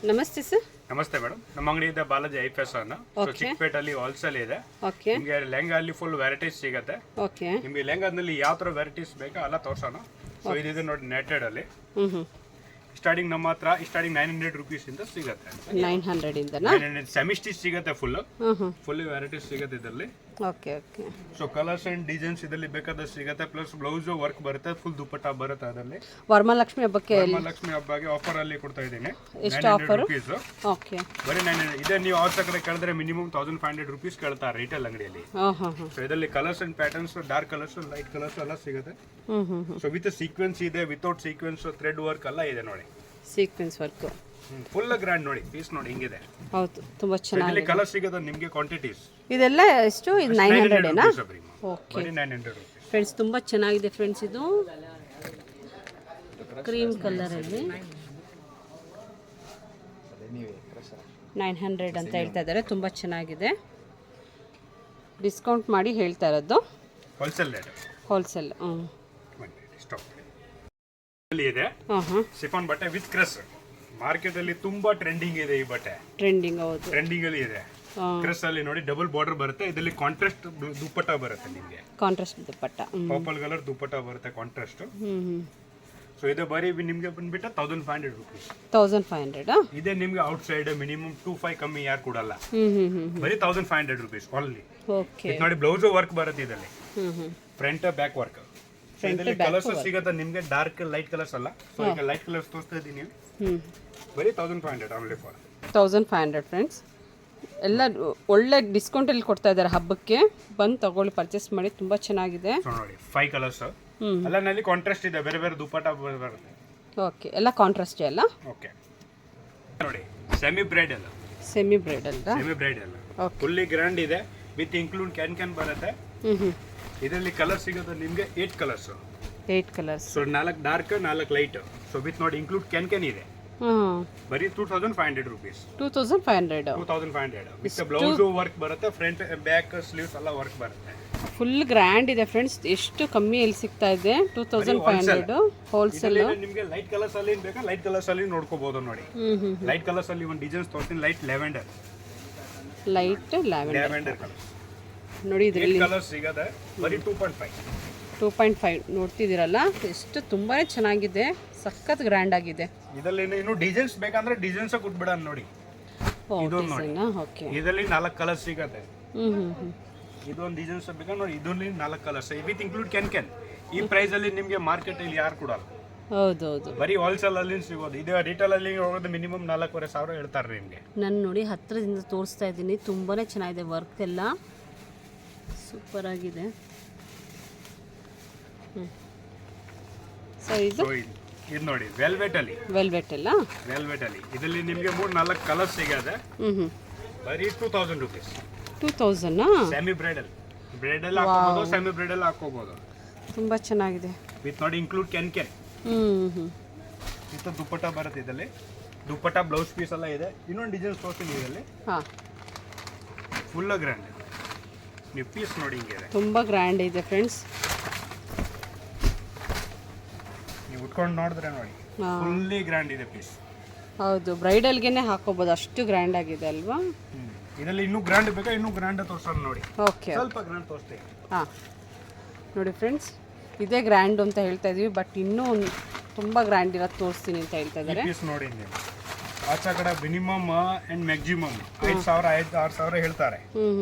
ನಮಸ್ತೆ ಸರ್. ನಮಸ್ತೆ ಮೇಡಮ್. ನಮ್ಮ ಅಂಗಡಿ ಇದೆ ಬಾಲಾಜಿ ಐ ಫ್ಯಾಷನ್. ಚಿಕ್ಕಪೇಟಲ್ಲಿ ಹೋಲ್ಸೇಲ್ ಇದೆ. ಓಕೆ. ನಿಮಗೆ ಲೆಹಂಗಾ ಅಲ್ಲಿ ಫುಲ್ ವೆರೈಟೀಸ್ ಸಿಗುತ್ತೆ. ಓಕೆ. ನಿಮಗೆ ಲೆಹಂಗಾದಲ್ಲಿ ಯಾವ ಥರ ವೆರೈಟೀಸ್ ಬೇಕೋ ಎಲ್ಲ ತೋರ್ಸೋಣ. ಸೊ ಇದಿದೆ ನೋಡಿ ನೆಟೆಡ್ ಅಲ್ಲಿ. ಸ್ಟಾರ್ಟಿಂಗ್ ನಮ್ಮ ಹತ್ರ ಸ್ಟಾರ್ಟಿಂಗ್ 900 rupees ಇಂದ ಸಿಗುತ್ತೆ. 900 ಇಂದನಾ? 900 ಸೆಮಿ ಸ್ಟಿಚ್ ಸಿಗುತ್ತೆ ಫುಲ್ ವೆರೈಟೀಸ್ ಸಿಗುತ್ತೆ ಇದರಲ್ಲಿ. Okay okay. So colours and designs ಇದರಲ್ಲಿ ಬೇಕಾದಷ್ಟು ಸಿಗುತ್ತೆ. ಪ್ಲಸ್ ಬ್ಲೌಸ್ ವರ್ಕ್ ಬರುತ್ತೆ, ಫುಲ್ ದುಪ್ಪಟ್ಟ ಬರುತ್ತೆ ಅದರಲ್ಲಿ. ವರಮಹಾಲಕ್ಷ್ಮಿ ಹಬ್ಬಕ್ಕೆ ವರಮಹಾಲಕ್ಷ್ಮಿ ಹಬ್ಬಕ್ಕೆ ಆಫರ್ ಅಲ್ಲಿ ಕೊಡ್ತಾ ಇದ್ದೀನಿ. ಎಷ್ಟು ಆಫರ್? ಓಕೆ. ಬರೀ 900 ಇದೆ. ನೀವು ಅವ್ರ ಕಡೆ ಕೇಳಿದ್ರೆ ಮಿನಿಮಮ್ 1500 rupees ಕೇಳ್ತಾರೆ ರಿಟೇಲ್ ಅಂಗಡಿಯಲ್ಲಿ. ಸೊ ಇದರಲ್ಲಿ colours and patterns, dark colours, light colours ಎಲ್ಲ ಸಿಗುತ್ತೆ. ಸೊ ವಿತ್ ಸೀಕ್ವೆನ್ಸ್ ಇದೆ, ವಿತೌಟ್ ಸೀಕ್ವೆನ್ಸ್, ಥ್ರೆಡ್ ವರ್ಕ್ ಎಲ್ಲ ಇದೆ ನೋಡಿ. ಸೀಕ್ವೆನ್ಸ್ ವರ್ಕ್ ಫುಲ್ ಗ್ರ್ಯಾಂಡ್ ನೋಡಿ. ಪೀಸ್ ನೋಡಿ ಹಿಂಗಿದೆ. ಹೌದು, ತುಂಬಾ ಚೆನ್ನಾಗಿದೆ. ಇದರಲ್ಲಿ ಕಲರ್ ಸಿಗುತ್ತೆ ನಿಮಗೆ ಕ್ವಾಂಟಿಟೀಸ್. ಇದೆಲ್ಲ ಎಷ್ಟು? ಇದು 900 ಏನಾ? ಓಕೆ. ಬರೀ 900 rupees. ಫ್ರೆಂಡ್ಸ್ ತುಂಬಾ ಚೆನ್ನಾಗಿದೆ ಫ್ರೆಂಡ್ಸ್. ಇದು ಕ್ರೀಮ್ ಕಲರ್ ಅಲ್ಲಿ 900 ಅಂತ ಹೇಳ್ತಾ ಇದ್ದಾರೆ. ತುಂಬಾ ಚೆನ್ನಾಗಿದೆ. ಡಿಸ್ಕೌಂಟ್ ಮಾಡಿ ಹೇಳ್ತಾ ಇರೋದು. Wholesale rate. ಹೋಲ್ಸೇಲ್. ಸ್ಟಾಪ್ ಅಲ್ಲಿ ಇದೆ. ಶಿಫಾನ್ ಬಟ್ಟೆ ವಿತ್ ಕ್ರಸ್. ಮಾರ್ಕೆಟ್ ಅಲ್ಲಿ ತುಂಬಾ ಟ್ರೆಂಡಿಂಗ್ ಇದೆ ಈ ಬಟ್ಟೆ. ಟ್ರೆಂಡಿಂಗ್, ಹೌದು, ಟ್ರೆಂಡಿಂಗ್ ಅಲ್ಲಿ ಇದೆ. ಕ್ರಸ್ ಅಲ್ಲಿ ನೋಡಿ ಡಬಲ್ ಬಾರ್ಡರ್ ಬರುತ್ತೆ. ಇದರಲ್ಲಿ ಕಾಂಟ್ರಾಸ್ಟ್ ದುಪ್ಪಟ್ಟ ಬರುತ್ತೆ ನಿಮಗೆ. ಕಾಂಟ್ರಾಸ್ಟ್ ದುಪ್ಪಟ್ಟ, ಪರ್ಪಲ್ ಕಲರ್ ದುಪ್ಪಟ್ಟ ಬರುತ್ತೆ ಕಾಂಟ್ರಾಸ್ಟ್. ಸೊ ಇದು ಬರೀ ನಿಮಗೆ ಬಂದ್ಬಿಟ್ಟು 1500 rupees. 1500 ಇದೆ ನಿಮಗೆ ಔಟ್ ಸೈಡ್ ಮಿನಿಮಮ್ 25 ಕಮ್ಮಿ ಯಾರು ಕೊಡಲ್ಲ. ಬರೀ 1500 rupees ಓನ್ಲಿ. ಓಕೆ. ನೋಡಿ ಬ್ಲೌಸ್ ವರ್ಕ್ ಬರುತ್ತೆ ಇದರಲ್ಲಿ. Front back work. ಇದರಲ್ಲಿ ಕಲರ್ಸ್ ಸಿಗುತ್ತೆ ನಿಮಗೆ. ಡಾರ್ಕ್ ಲೈಟ್ ಕಲರ್ಸ್ ಅಲ್ಲ. ಸೊ ಈಗ ಲೈಟ್ ಕಲರ್ಸ್ ತೋರಿಸ್ತಾ ಇದ್ದೀನಿ. ಬರೀ 1500 ಓನ್ಲಿ ಫಾರ್ 1500 ಫ್ರೆಂಡ್ಸ್. ಎಲ್ಲ ಒಳ್ಳೆ ಡಿಸ್ಕೌಂಟ್ ಅಲ್ಲಿ ಕೊಡ್ತಾ ಇದ್ದಾರೆ ಹಬ್ಬಕ್ಕೆ. ಬಂದು ತಗೊಳ್ಳಿ, ಪರ್ಚೇಸ್ ಮಾಡಿ. ತುಂಬಾ ಚೆನ್ನಾಗಿದೆ. ನೋಡಿ 5 ಕಲರ್ಸ್ ಎಲ್ಲ ನಲ್ಲಿ ಕಾಂಟ್ರಾಸ್ಟ್ ಇದೆ. ಬೇರೆ ಬೇರೆ ದುಪ್ಪಟ್ಟ ಬರುತ್ತೆ. ಓಕೆ. ಎಲ್ಲ ಕಾಂಟ್ರಾಸ್ಟ್ ಅಲ್ಲ? ಓಕೆ. ನೋಡಿ semi bridal. Semi bridal. Semi bridal fully grand ಇದೆ. ವಿತ್ ಇನ್ಕ್ಲೂಡ್ ಕ್ಯಾನ್ ಬರುತ್ತೆ. ಇದರಲ್ಲಿ ಕಲರ್ ಸಿಗುತ್ತೆ ನಿಮಗೆ 8 colours. 8 colours. So 4 dark, 4 light. So with ನೋಡಿ ಇನ್ಕ್ಲೂಡ್ ಕ್ಯಾನ್ ಇದೆ. ಬರೀ 2500 rupees. 2500 ವಿತ್ ಬ್ಲೌಸ್ ವರ್ಕ್ ಬರುತ್ತೆ. ಫ್ರಂಟ್ ಬ್ಯಾಕ್ ಸ್ಲೀವ್ಸ್ ಎಲ್ಲ ವರ್ಕ್ ಬರುತ್ತೆ. ಫುಲ್ ಗ್ರ್ಯಾಂಡ್ ಇದೆ ಫ್ರೆಂಡ್ಸ್. ಎಷ್ಟು ಕಮ್ಮಿ ಎಲ್ಲಿ ಸಿಗ್ತಾ ಇದೆ? 2500 ಹೋಲ್ಸೇಲ್. ನಿಮಗೆ ಲೈಟ್ ಕಲರ್ಸ್ ಅಲ್ಲಿ ಬೇಕಾ ಲೈಟ್ ಕಲರ್ಸ್ ಅಲ್ಲಿ ನೋಡ್ಕೋಬಹುದು ನೋಡಿ. ಲೈಟ್ ಕಲರ್ಸ್ ಅಲ್ಲಿ ಒಂದು ಡಿಸೈನ್ಸ್ ತೋರಿಸ್ತೀನಿ. Light lavender. Light lavender colour ನೋಡಿ. ಇದರಲ್ಲಿ ಕಲರ್ ಸಿಗುತ್ತೆ. ಬರೀ 2.5 ನೋಡ್ತಿದ್ದೀರಲ್ಲ, ಎಷ್ಟು ತುಂಬಾನೇ ಚೆನ್ನಾಗಿದೆ. ಸಖತ್ ಗ್ರ್ಯಾಂಡ್ ಆಗಿದೆ. ಇದರಲ್ಲಿ ಇನ್ನು ಡಿಸೈನ್ಸ್ ಬೇಕಂದ್ರೆ ಡಿಸೈನ್ಸ್ ಕೊಟ್ಬಿಡ ನೋಡಿ. ಇದೊಂದು ನೋಡಿ. ಓಕೆ. ಇದರಲ್ಲಿ 4 ಕಲರ್ಸ್ ಸಿಗುತ್ತೆ. ಇದೊಂದು ಡಿಸೈನ್ಸ್ ಬೇಕಾ ನೋಡಿ. ಇದರಲ್ಲಿ 4 ಕಲರ್ಸ್ ವಿತ್ ಇನ್ಕ್ಲೂಡ್ ಕ್ಯಾನ್. ಈ ಪ್ರೈಸ್ ಅಲ್ಲಿ ನಿಮಗೆ ಮಾರ್ಕೆಟ್ ಅಲ್ಲಿ ಯಾರು ಕೊಡಲ್ಲ. ಹೌದೌದು. ಬರೀ ಹೋಲ್ಸೇಲ್ ಅಲ್ಲಿ ಸಿಗೋದು. ಇದು ರಿಟೇಲ್ ಅಲ್ಲಿ ಹೋಗೋದು ಮಿನಿಮಮ್ 4,500 ಹೇಳ್ತಾರೆ ನಿಮಗೆ. ನಾನು ನೋಡಿ ಹತ್ರದಿಂದ ತೋರಿಸ್ತಾ ಇದ್ದೀನಿ. ತುಂಬಾನೇ ಚೆನ್ನಾಗಿದೆ. ವರ್ಕ್ ಎಲ್ಲ ಸೂಪರ್ ಆಗಿದೆ. ಸೊ ಇದು ನೋಡಿ ವೆಲ್ವೆಟ್ ಅಲ್ಲಿ. ವೆಲ್ವೆಟ್ ಅಲ್ಲಿ ಇದರಲ್ಲಿ ನಿಮಗೆ 3-4 ಕಲರ್ಸ್ ಸಿಗುತ್ತೆ. ಬರೀ 2000 rupees. 2000 ಸೆಮಿ ಬ್ರೈಡಲ್ ಹಾಕೋಬಹುದು, ಸೆಮಿ ಬ್ರೈಡಲ್ ಹಾಕೋಬಹುದು. ತುಂಬಾ ಚೆನ್ನಾಗಿದೆ. ವಿತ್ ನೋಡಿ ಇನ್ಕ್ಲೂಡ್ ಕ್ಯಾನ್. ವಿತ್ ದುಪ್ಪಟ್ಟ ಬರುತ್ತೆ. ಇದರಲ್ಲಿ ದುಪ್ಪಟ್ಟ ಬ್ಲೌಸ್ ಪೀಸ್ ಎಲ್ಲ ಇದೆ. ಇನ್ನೊಂದು ಡಿಸೈನ್ ತೋರಿಸ್ತೀನಿ ಇದರಲ್ಲಿ. Full grand. ನೀವು ಪೀಸ್ ನೋಡಿ ಹಿಂಗಿದೆ. ತುಂಬಾ ಗ್ರ್ಯಾಂಡ್ ಇದೆ ಫ್ರೆಂಡ್ಸ್. ನೀವು ಉಟ್ಕೊಂಡು ನೋಡಿದ್ರೆ ನೋಡಿ ಫುಲ್ಲಿ ಗ್ರ್ಯಾಂಡ್ ಇದೆ ಪೀಸ್. ಹೌದು, ಬ್ರೈಡಲ್ಗೆನೆ ಹಾಕೋಬಹುದು. ಅಷ್ಟು ಗ್ರ್ಯಾಂಡ್ ಆಗಿದೆ ಅಲ್ವಾ? ಇದರಲ್ಲಿ ಇನ್ನೂ ಗ್ರ್ಯಾಂಡ್ ಬೇಕಾ? ಇನ್ನೂ ಗ್ರ್ಯಾಂಡ್ ತೋರಿಸೋಣ ನೋಡಿ. ಓಕೆ. ಸ್ವಲ್ಪ ಗ್ರ್ಯಾಂಡ್ ತೋರಿಸ್ತೀವಿ. ನೋಡಿ ಫ್ರೆಂಡ್ಸ್, ಇದೇ ಗ್ರ್ಯಾಂಡ್ ಅಂತ ಹೇಳ್ತಾ ಇದೀವಿ. ಬಟ್ ಇನ್ನೂ ತುಂಬಾ ಗ್ರ್ಯಾಂಡ್ ಇರೋದು ತೋರಿಸ್ತೀನಿ ಅಂತ ಹೇಳ್ತಾ ಇದ್ದಾರೆ. ಪೀಸ್ ನೋಡಿ ನೀವು. ಆಚೆ ಕಡೆ ಮಿನಿಮಮ್ ಅಂಡ್ ಮ್ಯಾಕ್ಸಿಮಮ್ 5,000-6,000 ಹೇಳ್ತಾರೆ.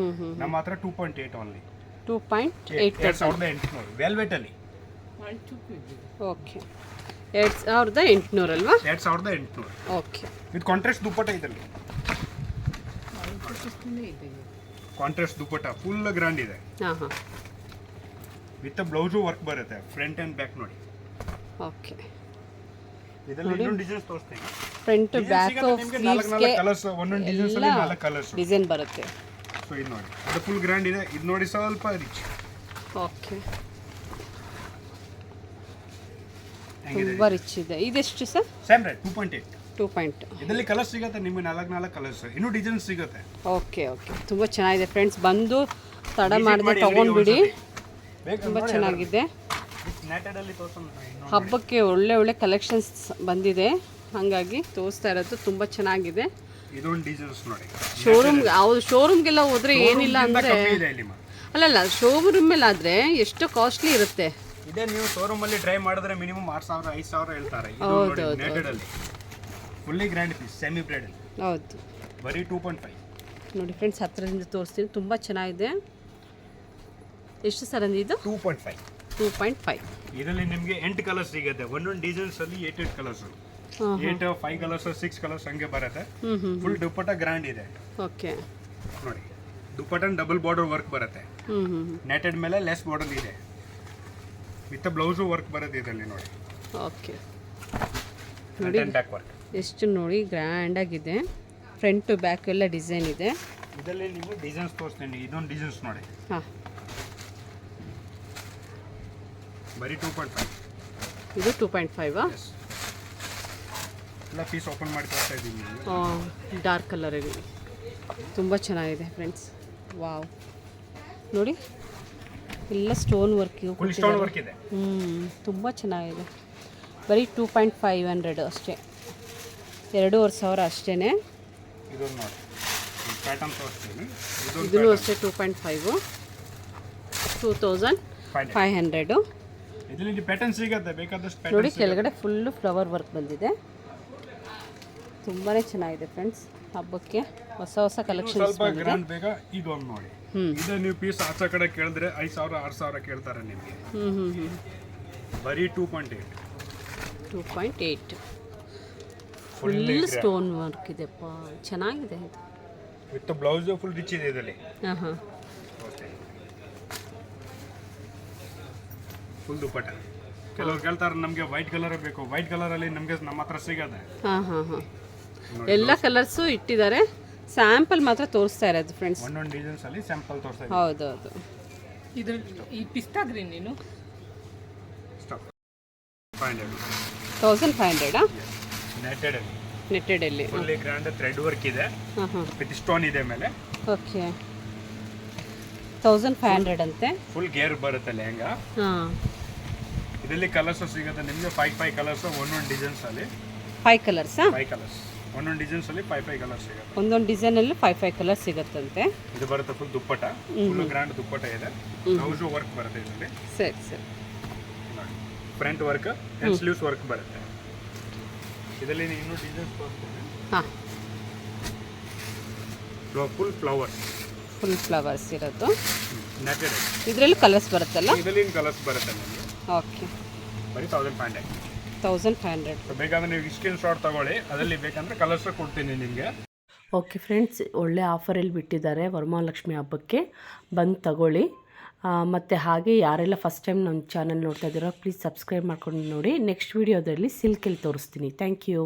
ನಮ್ಮ ಹತ್ರ 2.8 ಓನ್ಲಿ. 2.8 2800 ವೆಲ್ವೆಟ್ ಅಲ್ಲಿ. ಓಕೆ. 2800 ಅಲ್ವಾ? 2800. ಓಕೆ. ವಿತ್ ಕಾಂಟ್ರಾಸ್ಟ್ ದುಪ್ಪಟ್ಟ ಇದರಲ್ಲಿ. ಕಾಂಟ್ರಾಸ್ಟ್ ದುಪ್ಪಟ್ಟ ಫುಲ್ ಗ್ರ್ಯಾಂಡ್ ಇದೆ. ವಿತ್ ಬ್ಲೌಸ್ ವರ್ಕ್ ಬರುತ್ತೆ. ಫ್ರಂಟ್ ಅಂಡ್ ಬ್ಯಾಕ್ ನೋಡಿ. ಓಕೆ. ಇದರಲ್ಲಿ ಇನ್ನೊಂದು ಡಿಸೈನ್ಸ್ ತೋರಿಸ್ತೀನಿ. ಫ್ರಂಟ್ ಬ್ಯಾಕ್ ಸ್ಲೀವ್ಸ್ ಗೆ ಕಲರ್ಸ್, ಒಂದೊಂದು ಡಿಸೈನ್ಸ್ ಅಲ್ಲಿ 4 ಕಲರ್ಸ್ ಡಿಸೈನ್ ಬರುತ್ತೆ. ಸೊ ಇದು ನೋಡಿ, ಅದು ಫುಲ್ ಗ್ರ್ಯಾಂಡ್ ಇದೆ. ಇದು ನೋಡಿ ಸ್ವಲ್ಪ ರಿಚ್. ಓಕೆ. ತುಂಬಾ ರಿಚ್ ಇದೆ. ಇದೆಷ್ಟು ಸರ್? Same rate 2.8. 2.8. ಇದರಲ್ಲಿ ಕಲರ್ಸ್ ಸಿಗುತ್ತೆ ನಿಮಗೆ. 4 ಕಲರ್ಸ್. ಇನ್ನೂ ಡಿಸೈನ್ಸ್ ಸಿಗುತ್ತೆ. Okay okay. ತುಂಬಾ ಚೆನ್ನಾಗಿದೆ ಫ್ರೆಂಡ್ಸ್. ಬಂದು ತಡ ಮಾಡದೆ ತಗೊಂಡ್ಬಿಡಿ. ತುಂಬಾ ಚೆನ್ನಾಗಿದೆ. ಹಬ್ಬಕ್ಕೆ ಒಳ್ಳೆ ಒಳ್ಳೆ ಕಲೆಕ್ಷನ್ಸ್ ಬಂದಿದೆ. ಹಾಗಾಗಿ ತೋರಿಸ್ತಾ ಇರೋದು ತುಂಬ ಚೆನ್ನಾಗಿದೆ. ಇದೊಂದು ಡಿಸೈನ್ಸ್ ನೋಡಿ. ಶೋರೂಮ್ಗೆಲ್ಲ ಹೋದರೆ ಏನಿಲ್ಲ ಅಂದರೆ ಕಮ್ಮಿ ಇದೆ ಇಲ್ಲಿ ಅಲ್ಲಲ್ಲ ಶೋರೂಮಲ್ಲಾದರೆ ಎಷ್ಟು ಕಾಸ್ಟ್ಲಿ ಇರುತ್ತೆ. ಇದೇ ನೀವು ಶೋರೂಮ್ ಅಲ್ಲಿ ಟ್ರೈ ಮಾಡಿದ್ರೆ ಮಿನಿಮಮ್ 6000 5000 ಹೇಳ್ತಾರೆ. ಇದು ನೋಡಿ ನೆಟೆಡ್ ಅಲ್ಲಿ fully grand piece semi bridal. ಹೌದು ಬರೀ 2.5 ನೋಡಿ ಫ್ರೆಂಡ್ಸ್, ಹತ್ತಿರದಿಂದ ತೋರಿಸ್ತೀನಿ. ತುಂಬ ಚೆನ್ನಾಗಿದೆ. ಎಷ್ಟು ಸರ್ ಅಂದ್ರೆ ಇದು? 2.5. 2.5. ಇದರಲ್ಲಿ ನಿಮಗೆ 8 ಕಲರ್ಸ್ ಸಿಗುತ್ತೆ. ಒಂದೊಂದು ಡಿಸೈನ್ಸ್ ಅಲ್ಲಿ 8 ಕಲರ್ಸ್, 8 5 ಕಲರ್ಸ್ 6 ಕಲರ್ಸ್ ಹಂಗೆ ಬರುತ್ತೆ. ಫುಲ್ ದುಪ್ಪಟ್ಟ ಗ್ರ್ಯಾಂಡ್ ಇದೆ. ಓಕೆ ನೋಡಿ ದುಪ್ಪಟ್ಟ ಡಬಲ್ ಬಾರ್ಡರ್ ವರ್ಕ್ ಬರುತ್ತೆ. ನೆಟೆಡ್ ಮೇಲೆ ಲೆಸ್ ಬಾರ್ಡರ್ ಇದೆ. ವಿತ್ ಬ್ಲೌಸು ವರ್ಕ್ ಬರುತ್ತೆ ಇದರಲ್ಲಿ ನೋಡಿ. ಓಕೆ ನೋಡಿ ಬ್ಯಾಕ್ ವರ್ಕ್ ಎಷ್ಟು ನೋಡಿ ಗ್ರ್ಯಾಂಡಾಗಿದೆ. ಫ್ರಂಟ್ ಟು ಬ್ಯಾಕ್ ಎಲ್ಲ ಡಿಸೈನ್ ಇದೆ. ಇದರಲ್ಲಿ ನೀವು ಡಿಸೈನ್ಸ್ ತೋರಿಸ್ತೀನಿ. ಇದೊಂದು ಡಿಸೈನ್ಸ್ ನೋಡಿ. ಹಾಂ ಬರೀ 2.5. ಇದು 2.5. ಎಲ್ಲ ಪೀಸ್ ಓಪನ್ ಮಾಡಿ ತೋರಿಸ್ತಾ ಇದ್ದೀನಿ. ಡಾರ್ಕ್ ಕಲರ್ ಇದೆ. ತುಂಬ ಚೆನ್ನಾಗಿದೆ ಫ್ರೆಂಡ್ಸ್. ವಾವ್ ನೋಡಿ ಎಲ್ಲ stone work. Full stone work ಇದೆ. ತುಂಬ ಚೆನ್ನಾಗಿದೆ. ಬರೀ 2,500 ಅಷ್ಟೇ. 2,500 ಅಷ್ಟೇ. ಇದೊಂದು ನೋಡಿ ಪ್ಯಾಟರ್ನ್ ತೋರಿಸ್ತೀನಿ. ಇದೂ ಅಷ್ಟೇ 2.5. 2,500. ಇದರಲ್ಲಿ ಪ್ಯಾಟರ್ನ್ ಸಿಗುತ್ತೆ ಬೇಕಾದಷ್ಟು. ನೋಡಿ ಕೆಳಗಡೆ ಫುಲ್ಲು ಫ್ಲವರ್ ವರ್ಕ್ ಬಂದಿದೆ. ತುಂಬಾ ಚೆನ್ನಾಗಿದೆ ಫ್ರೆಂಡ್ಸ್. ಹಬ್ಬಕ್ಕೆ ಹೊಸ ಹೊಸ ಕಲೆಕ್ಷನ್ಸ್ ಸ್ವಲ್ಪ ಗ್ರ್ಯಾಂಡ್ ಬೇಕಾ ಇದೊಂದು ನೋಡಿ. ಇದು ನೀವು ಪೀಸ್ ಆಚೆ ಕಡೆ ಕೇಳಿದ್ರೆ 5,000 6,000 ಕೇಳ್ತಾರೆ ನಿಮಗೆ. ಬರೀ 2.8. 2.8 ಫುಲ್ ಸ್ಟೋನ್ ವರ್ಕ್ ಇದೆಪ್ಪ, ಚೆನ್ನಾಗಿದೆ ಇದು. ವಿತ್ ಬ್ಲೌಸ್ ಫುಲ್ ರಿಚ್ ಇದೆ ಇದರಲ್ಲಿ. ಹಾಂ ಫುಲ್ ದುಪ್ಪಟ್ಟ. ಕೆಲವ್ರು ಕೇಳ್ತಾರೆ ನಮಗೆ ವೈಟ್ ಕಲರ್ ಬೇಕು. ವೈಟ್ ಕಲರಲ್ಲಿ ನಮಗೆ ನಮ್ಮ ಹತ್ರ ಸಿಗತ್ತೆ. ಹಾಂ ಎಲ್ಲ ಕಲರ್ಸು ಇಟ್ಟಿದ್ದಾರೆ. ಸ್ಯಾಂಪಲ್ ಮಾತ್ರ ತೋರಿಸ್ತಾ ಇರೋದು ಫ್ರೆಂಡ್ಸ್. ಒಂದೊಂದು ಡಿಸೈನ್ಸ್ ಅಲ್ಲಿ ಸ್ಯಾಂಪಲ್ ತೋರಿಸ್ತಾ ಇದ್ದೀನಿ. ಹೌದೌದು. ಇದು ಈ ಪಿಸ್ತಾ ಗ್ರೀನ್ ಏನು ಸ್ಟಾಪ್ 500. 1,500. ನೆಟೆಡ್ ಅಲ್ಲಿ ನೆಟ್ಟೆಡಲ್ಲಿ ಫುಲ್ಲಿ ಗ್ರ್ಯಾಂಡ್ ಥ್ರೆಡ್ ವರ್ಕ್ ಇದೆ. ಹಾಂ ವಿತ್ ಸ್ಟೋನ್ ಇದೆ ಮೇಲೆ. ಓಕೆ 1,500 ಅಂತೆ. ಫುಲ್ ಗೇರ್ ಬರುತ್ತೆ ಲೆಹಂಗಾ. ಹಾಂ ಇದರಲ್ಲಿ ಕಲರ್ಸ್ ಸಿಗುತ್ತೆ ನಿಮಗೆ 5 ಕಲರ್ಸ್ ಒಂದೊಂದು ಡಿಸೈನ್ಸ್ ಅಲ್ಲಿ. 5 ಕಲರ್ಸಾ? 5 ಕಲರ್ಸ್ ಒಂದೊಂದು ಡಿಸೈನ್ಸ್ ಅಲ್ಲಿ 5 ಕಲರ್ಸ್ ಸಿಗುತ್ತೆ. ಒಂದೊಂದು ಡಿಸೈನಲ್ಲಿ 5 ಕಲರ್ಸ್ ಸಿಗುತ್ತಂತೆ. ಇದು ಬರುತ್ತೆ ಫುಲ್ ದುಪ್ಪಟ್ಟ. ಫುಲ್ ಗ್ರ್ಯಾಂಡ್ ದುಪ್ಪಟ್ಟ ಇದೆ. ಬ್ಲೌಸ್ ವರ್ಕ್ ಬರುತ್ತೆ ಇದರಲ್ಲಿ. ಸರಿ ನೋಡಿ front work and sleeves work ಬರುತ್ತೆ. ಇದರಲ್ಲಿ ಇನ್ನೂ ಡಿಸೈನ್ಸ್ ತೋರಿಸ್ತೀನಿ. ಹಾಂ ಫುಲ್ ಫ್ಲವರ್ಸ್. ಫುಲ್ ಫ್ಲವರ್ಸ್ ಇರೋದು. ನೆಟೆಡ್ ಇದರಲ್ಲಿ ಕಲರ್ಸ್ ಬರುತ್ತಲ್ಲ? ಇದರಲ್ಲಿ ಕಲರ್ಸ್ ಬರುತ್ತೆ ನಿಮಗೆ. ಓಕೆ ಬರೀ 1,500. 1,500. ಬೇಕಾದ್ರೆ ನೀವು ಸ್ಕ್ರೀನ್ ಶಾಟ್ ತಗೊಳ್ಳಿ. ಅದರಲ್ಲಿ ಬೇಕಂದ್ರೆ ಕಲರ್ಸ್ ಕೊಡ್ತೀನಿ ನಿಮಗೆ. ಓಕೆ ಫ್ರೆಂಡ್ಸ್, ಒಳ್ಳೆ ಆಫರಲ್ಲಿ ಬಿಟ್ಟಿದ್ದಾರೆ ವರಮಹಾಲಕ್ಷ್ಮಿ ಹಬ್ಬಕ್ಕೆ. ಬಂದು ತಗೊಳ್ಳಿ. ಮತ್ತು ಹಾಗೆ ಯಾರೆಲ್ಲ ಫಸ್ಟ್ ಟೈಮ್ ನಮ್ಮ ಚಾನಲ್ ನೋಡ್ತಾ ಇದ್ದೀರೋ ಪ್ಲೀಸ್ ಸಬ್ಸ್ಕ್ರೈಬ್ ಮಾಡ್ಕೊಂಡು ನೋಡಿ. ನೆಕ್ಸ್ಟ್ ವೀಡಿಯೋದಲ್ಲಿ ಸಿಲ್ಕಲ್ಲಿ ತೋರಿಸ್ತೀನಿ. Thank you.